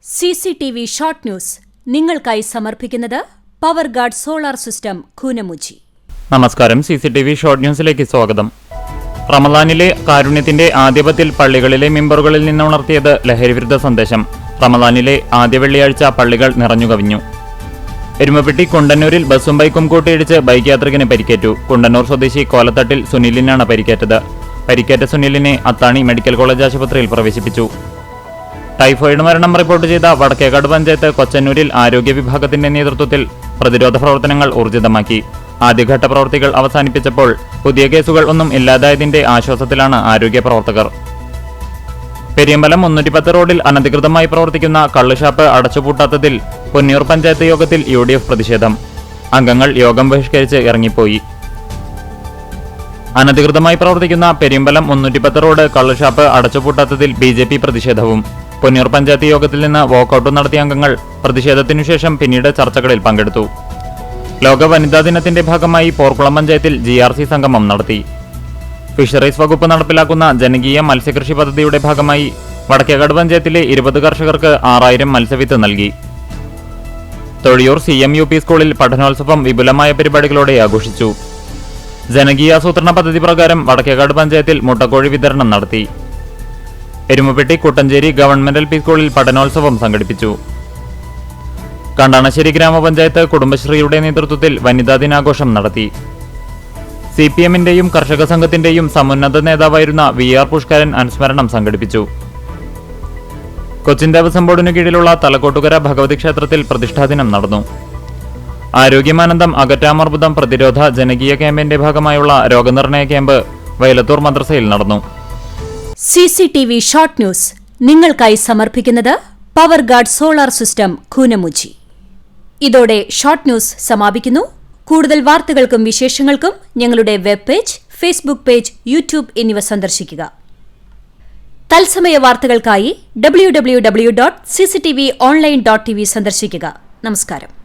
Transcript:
CCTV short news നിങ്ങൾക്കായി സമർപ്പിക്കുന്നത് power guard solar system Koonamuchi. നമസ്കാരം. CCTV ഷോർട്ട് ന്യൂസിലേക്ക് സ്വാഗതം. റമദാനിലെ കാരുണ്യത്തിന്റെ ആദ്യപത്തിൽ പള്ളികളിലെ മെമ്പറുകളിൽ നിന്ന് ഉണർത്തിയത് ലഹരിവിരുദ്ധ സന്ദേശം. റമദാനിലെ ആദ്യ വെള്ളിയാഴ്ച പള്ളികൾ നിറഞ്ഞുകവിഞ്ഞു. എരുമപ്പെട്ടി കുണ്ടന്നൂരിൽ ബസും ബൈക്കും കൂട്ടിയിടിച്ച് ബൈക്ക് യാത്രികന് പരിക്കേറ്റു. കുണ്ടന്നൂർ സ്വദേശി കോലത്തട്ടിൽ സുനിലിനാണ് പരിക്കേറ്റത്. പരിക്കേറ്റ സുനിലിനെ അത്താണി മെഡിക്കൽ കോളേജ് ആശുപത്രിയിൽ പ്രവേശിപ്പിച്ചു. ടൈഫോയിഡ് മരണം റിപ്പോർട്ട് ചെയ്ത വടക്കേക്കാട് പഞ്ചായത്ത് കൊച്ചന്നൂരിൽ ആരോഗ്യ വിഭാഗത്തിന്റെ നേതൃത്വത്തിൽ പ്രതിരോധ പ്രവർത്തനങ്ങൾ ഊർജിതമാക്കി. ആദ്യഘട്ട പ്രവൃത്തികൾ അവസാനിപ്പിച്ചപ്പോൾ പുതിയ കേസുകൾ ഒന്നും ഇല്ലാതായതിന്റെ ആശ്വാസത്തിലാണ് ആരോഗ്യ പ്രവർത്തകർ. പെരിയമ്പലം 310 റോഡിൽ അനധികൃതമായി പ്രവർത്തിക്കുന്ന കള്ളുഷാപ്പ് അടച്ചുപൂട്ടാത്തതിൽ പൊന്നിയൂർ പഞ്ചായത്ത് യോഗത്തിൽ UDF പ്രതിഷേധം. അംഗങ്ങൾ യോഗം ബഹിഷ്കരിച്ച് ഇറങ്ങിപ്പോയി. അനധികൃതമായി പ്രവർത്തിക്കുന്ന പെരിയമ്പലം 310 റോഡ് കള്ളുഷാപ്പ് അടച്ചുപൂട്ടാത്തതിൽ BJP പ്രതിഷേധവും. പൊന്നിയൂർ പഞ്ചായത്ത് യോഗത്തിൽ നിന്ന് വാക്കൌട്ട് നടത്തിയ അംഗങ്ങൾ പ്രതിഷേധത്തിനുശേഷം പിന്നീട് ചർച്ചകളിൽ പങ്കെടുത്തു. ലോക വനിതാ ദിനത്തിന്റെ ഭാഗമായി പോർക്കുളം പഞ്ചായത്തിൽ GRC സംഗമം നടത്തി. ഫിഷറീസ് വകുപ്പ് നടപ്പിലാക്കുന്ന ജനകീയ മത്സ്യകൃഷി പദ്ധതിയുടെ ഭാഗമായി വടക്കേക്കാട് പഞ്ചായത്തിലെ 20 കർഷകർക്ക് 6000 മത്സ്യവിത്ത് നൽകി. തൊഴിയൂർ CMUP സ്കൂളിൽ പഠനോത്സവം വിപുലമായ പരിപാടികളോടെ ആഘോഷിച്ചു. ജനകീയാസൂത്രണ പദ്ധതി പ്രകാരം വടക്കേക്കാട് പഞ്ചായത്തിൽ മുട്ടക്കോഴി വിതരണം നടത്തി. എരുമപ്പെട്ടി കുട്ടഞ്ചേരി ഗവൺമെന്റ് LP സ്കൂളിൽ പഠനോത്സവം സംഘടിപ്പിച്ചു. കണ്ടാണശ്ശേരി ഗ്രാമപഞ്ചായത്ത് കുടുംബശ്രീയുടെ നേതൃത്വത്തിൽ വനിതാ ദിനാഘോഷം നടത്തി. CPMന്റെയും കർഷക സംഘത്തിന്റെയും സമുന്നത നേതാവായിരുന്ന VR പുഷ്കരൻ അനുസ്മരണം സംഘടിപ്പിച്ചു. കൊച്ചിൻ ദേവസ്വം ബോർഡിനു കീഴിലുള്ള തലക്കോട്ടുകര ഭഗവതി ക്ഷേത്രത്തിൽ പ്രതിഷ്ഠാദിനം നടന്നു. ആരോഗ്യമാനന്ദം അകറ്റാമർബുദം പ്രതിരോധ ജനകീയ ക്യാമ്പിന്റെ ഭാഗമായുള്ള രോഗനിർണയ ക്യാമ്പ് വയലത്തൂർ മദ്രസയിൽ നടന്നു. CCTV ഷോർട്ട് ന്യൂസ് നിങ്ങൾക്കായി സമർപ്പിക്കുന്നത് power guard solar system Koonamuchi. ഇതോടെ ഷോർട്ട് ന്യൂസ് സമാപിക്കുന്നു. കൂടുതൽ വാർത്തകൾക്കും വിശേഷങ്ങൾക്കും ഞങ്ങളുടെ web page, Facebook page, YouTube എന്നിവ സന്ദർശിക്കുക. തത്സമയ വാർത്തകൾക്കായി www.cctv online.tv സന്ദർശിക്കുക. നമസ്കാരം.